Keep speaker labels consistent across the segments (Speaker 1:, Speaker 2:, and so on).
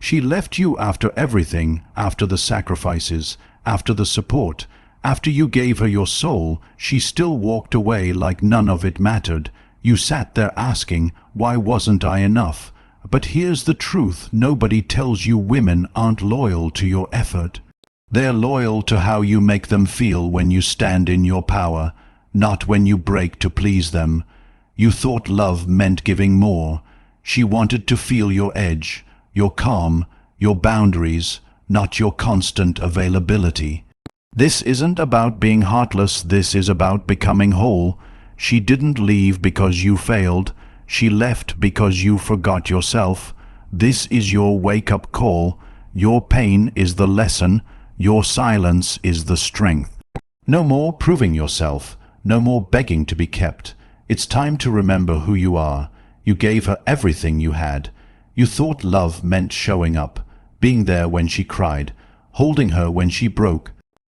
Speaker 1: She left you after everything, after the sacrifices, after the support. After you gave her your soul, she still walked away like none of it mattered. You sat there asking, why wasn't I enough? But here's the truth, nobody tells you women aren't loyal to your effort. They're loyal to how you make them feel when you stand in your power, not when you break to please them. You thought love meant giving more. She wanted to feel your edge, your calm, your boundaries, not your constant availability. This isn't about being heartless, this is about becoming whole. She didn't leave because you failed. She left because you forgot yourself. This is your wake-up call. Your pain is the lesson. Your silence is the strength. No more proving yourself. No more begging to be kept. It's time to remember who you are. You gave her everything you had. You thought love meant showing up, being there when she cried, holding her when she broke,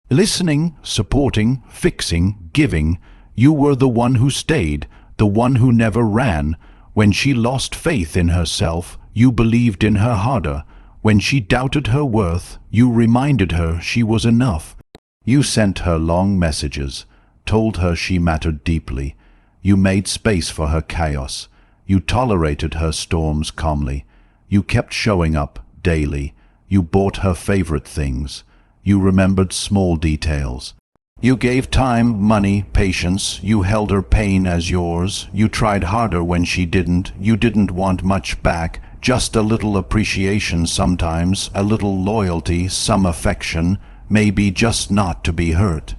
Speaker 1: listening, supporting, fixing, giving. You were the one who stayed, the one who never ran. When she lost faith in herself, you believed in her harder. When she doubted her worth, you reminded her she was enough. You sent her long messages, told her she mattered deeply. You made space for her chaos. You tolerated her storms calmly. You kept showing up daily. You bought her favorite things. You remembered small details. You gave time, money, patience. You held her pain as yours. You tried harder when she didn't. You didn't want much back. Just a little appreciation sometimes, a little loyalty, some affection, maybe just not to be hurt.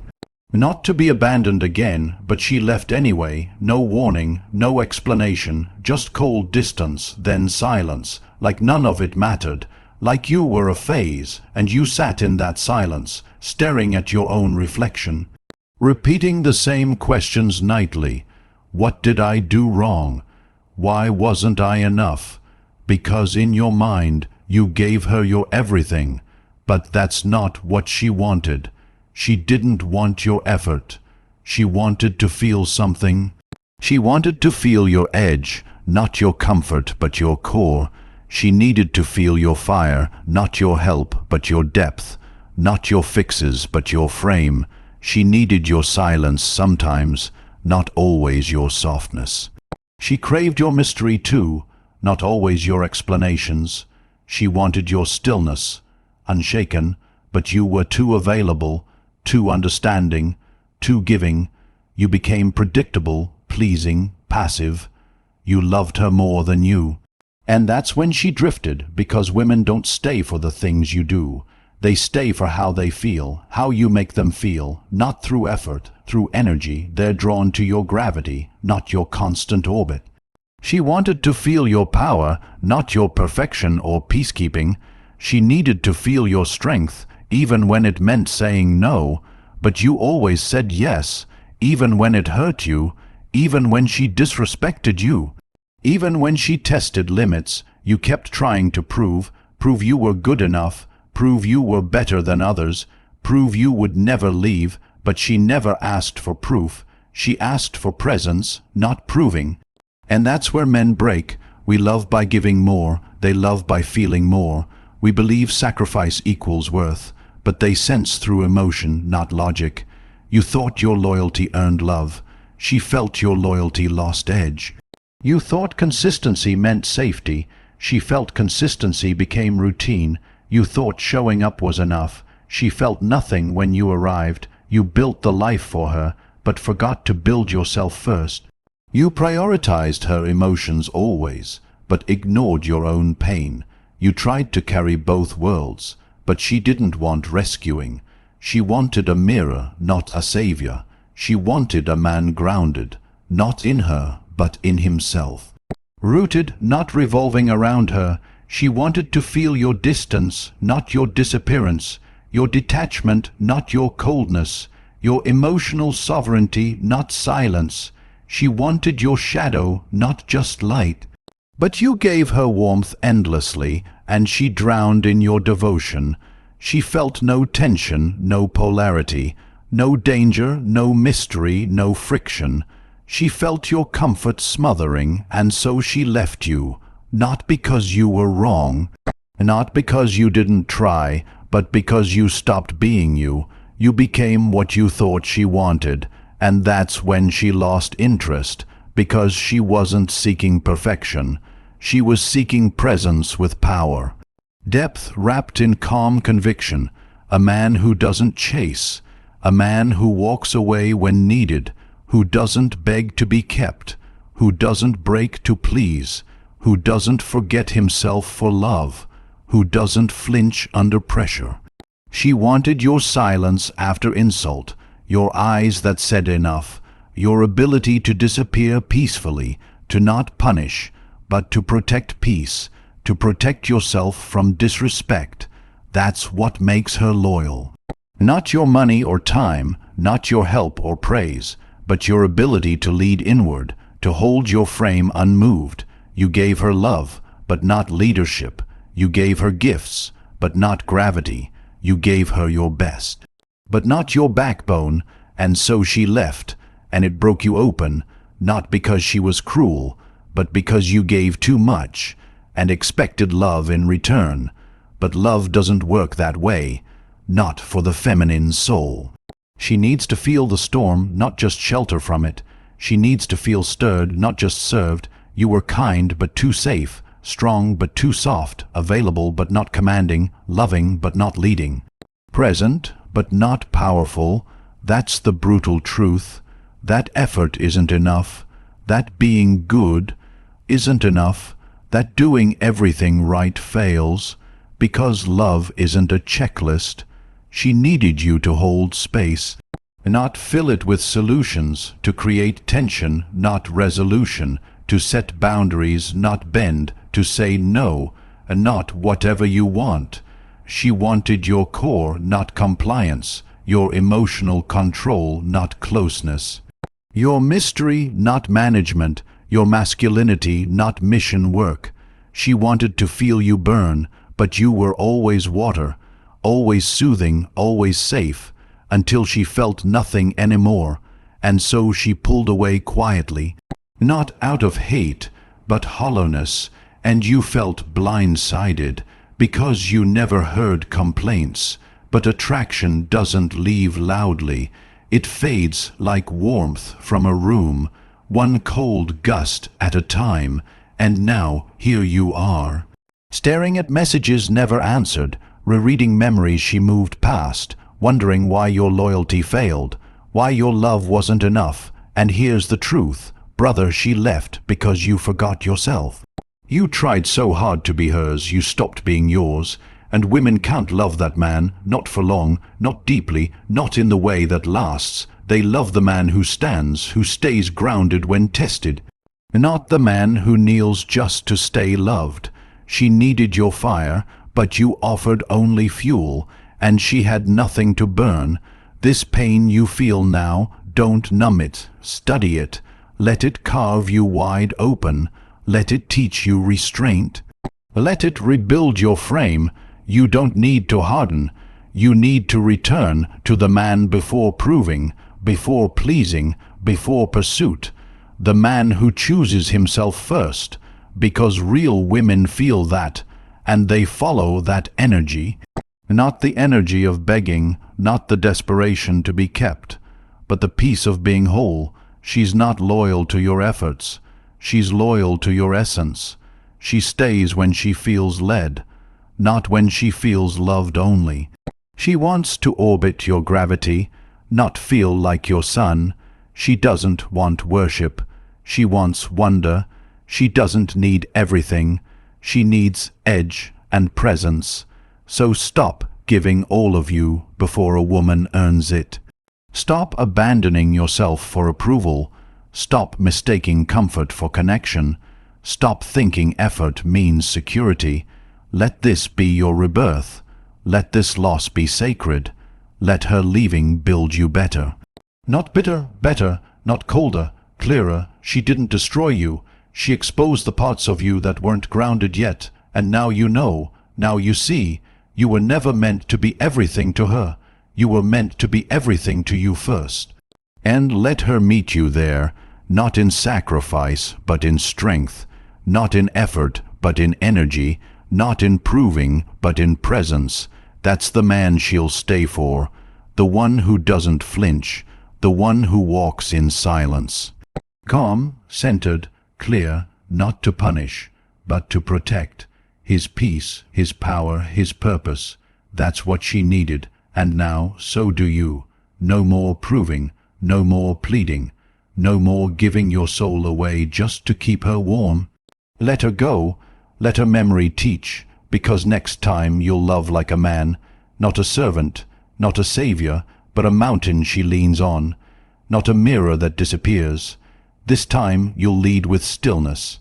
Speaker 1: Not to be abandoned again, but she left anyway. No warning, no explanation, just cold distance, then silence, like none of it mattered. Like you were a phase, and you sat in that silence, staring at your own reflection, repeating the same questions nightly. What did I do wrong? Why wasn't I enough? Because in your mind, you gave her your everything, but that's not what she wanted. She didn't want your effort. She wanted to feel something. She wanted to feel your edge, not your comfort, but your core. She needed to feel your fire, not your help, but your depth, not your fixes, but your frame. She needed your silence sometimes, not always your softness. She craved your mystery too, not always your explanations. She wanted your stillness, unshaken, but you were too available, too understanding, too giving. You became predictable, pleasing, passive. You loved her more than you. And that's when she drifted, because women don't stay for the things you do. They stay for how they feel, how you make them feel, not through effort, through energy. They're drawn to your gravity, not your constant orbit. She wanted to feel your power, not your perfection or peacekeeping. She needed to feel your strength, even when it meant saying no. But you always said yes, even when it hurt you, even when she disrespected you. Even when she tested limits, you kept trying to prove you were good enough, prove you were better than others, prove you would never leave. But she never asked for proof. She asked for presence, not proving. And that's where men break. We love by giving more, they love by feeling more. We believe sacrifice equals worth, but they sense through emotion, not logic. You thought your loyalty earned love. She felt your loyalty lost edge. You thought consistency meant safety. She felt consistency became routine. You thought showing up was enough. She felt nothing when you arrived. You built the life for her, but forgot to build yourself first. You prioritized her emotions always, but ignored your own pain. You tried to carry both worlds, but she didn't want rescuing. She wanted a mirror, not a savior. She wanted a man grounded, not in her, but in himself. Rooted, not revolving around her. She wanted to feel your distance, not your disappearance, your detachment, not your coldness, your emotional sovereignty, not silence. She wanted your shadow, not just light. But you gave her warmth endlessly, and she drowned in your devotion. She felt no tension, no polarity, no danger, no mystery, no friction. She felt your comfort smothering, and so she left you, not because you were wrong, Not because you didn't try, but because you stopped being you. You became what you thought she wanted, and that's when she lost interest, because she wasn't seeking perfection. She was seeking presence with power. Depth wrapped in calm conviction. A man who doesn't chase. A man who walks away when needed, who doesn't beg to be kept, who doesn't break to please, who doesn't forget himself for love, who doesn't flinch under pressure. She wanted your silence after insult, your eyes that said enough, your ability to disappear peacefully, to not punish, but to protect peace, to protect yourself from disrespect. That's what makes her loyal. Not your money or time, not your help or praise, but your ability to lead inward, to hold your frame unmoved. You gave her love, but not leadership. You gave her gifts, but not gravity. You gave her your best, but not your backbone, and so she left, and it broke you open, not because she was cruel, but because you gave too much, and expected love in return. But love doesn't work that way, not for the feminine soul. She needs to feel the storm, not just shelter from it. She needs to feel stirred, not just served. You were kind but too safe, strong but too soft, available but not commanding, loving but not leading, present but not powerful. That's the brutal truth. That effort isn't enough. That being good isn't enough. That doing everything right fails, because love isn't a checklist. She needed you to hold space, not fill it with solutions, to create tension, not resolution, to set boundaries, not bend, to say no, and not whatever you want. She wanted your core, not compliance, your emotional control, not closeness, your mystery, not management, your masculinity, not mission work. She wanted to feel you burn, but you were always water, always soothing, always safe, until she felt nothing anymore, and so she pulled away quietly, not out of hate, but hollowness, and you felt blindsided, because you never heard complaints. But attraction doesn't leave loudly. It fades like warmth from a room, one cold gust at a time, and now here you are, staring at messages never answered, rereading memories she moved past, wondering why your loyalty failed, why your love wasn't enough. And here's the truth, brother, she left because you forgot yourself. You tried so hard to be hers, you stopped being yours. And women can't love that man, not for long, not deeply, not in the way that lasts. They love the man who stands, who stays grounded when tested, not the man who kneels just to stay loved. She needed your fire, but you offered only fuel, and she had nothing to burn. This pain you feel now, don't numb it, study it. Let it carve you wide open. Let it teach you restraint. Let it rebuild your frame. You don't need to harden. You need to return to the man before proving, before pleasing, before pursuit. The man who chooses himself first, because real women feel that, and they follow that energy. Not the energy of begging, not the desperation to be kept, but the peace of being whole. She's not loyal to your efforts. She's loyal to your essence. She stays when she feels led, not when she feels loved only. She wants to orbit your gravity, not feel like your sun. She doesn't want worship. She wants wonder. She doesn't need everything. She needs edge and presence. So stop giving all of you before a woman earns it. Stop abandoning yourself for approval. Stop mistaking comfort for connection. Stop thinking effort means security. Let this be your rebirth. Let this loss be sacred. Let her leaving build you better. Not bitter, better, not colder, clearer. She didn't destroy you. She exposed the parts of you that weren't grounded yet, and now you know, now you see. You were never meant to be everything to her. You were meant to be everything to you first. And let her meet you there, not in sacrifice, but in strength, not in effort, but in energy, not in proving, but in presence. That's the man she'll stay for, the one who doesn't flinch, the one who walks in silence. Calm, centered, clear, not to punish, but to protect. His peace, his power, his purpose. That's what she needed, and now so do you. No more proving, no more pleading, no more giving your soul away just to keep her warm. Let her go, let her memory teach, because next time you'll love like a man, not a servant, not a savior, but a mountain she leans on, not a mirror that disappears. This time you'll lead with stillness,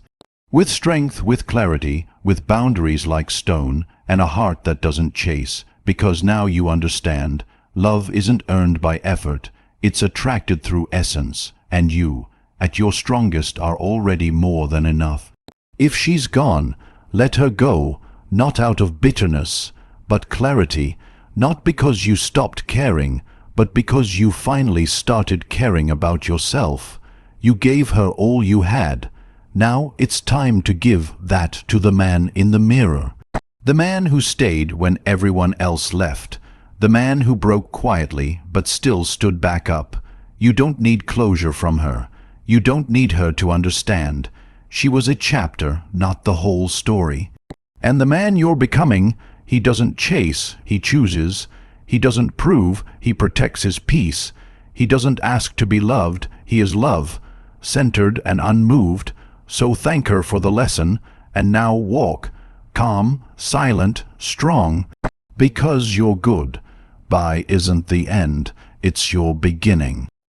Speaker 1: with strength, with clarity, with boundaries like stone, and a heart that doesn't chase, because now you understand, love isn't earned by effort, it's attracted through essence, and you, at your strongest, are already more than enough. If she's gone, let her go, not out of bitterness, but clarity, not because you stopped caring, but because you finally started caring about yourself. You gave her all you had. Now it's time to give that to the man in the mirror. The man who stayed when everyone else left. The man who broke quietly but still stood back up. You don't need closure from her. You don't need her to understand. She was a chapter, not the whole story. And the man you're becoming, he doesn't chase, he chooses. He doesn't prove, he protects his peace. He doesn't ask to be loved, he is love, centered and unmoved. So thank her for the lesson, and now walk, calm, silent, strong, because you're good. Bye isn't the end, it's your beginning.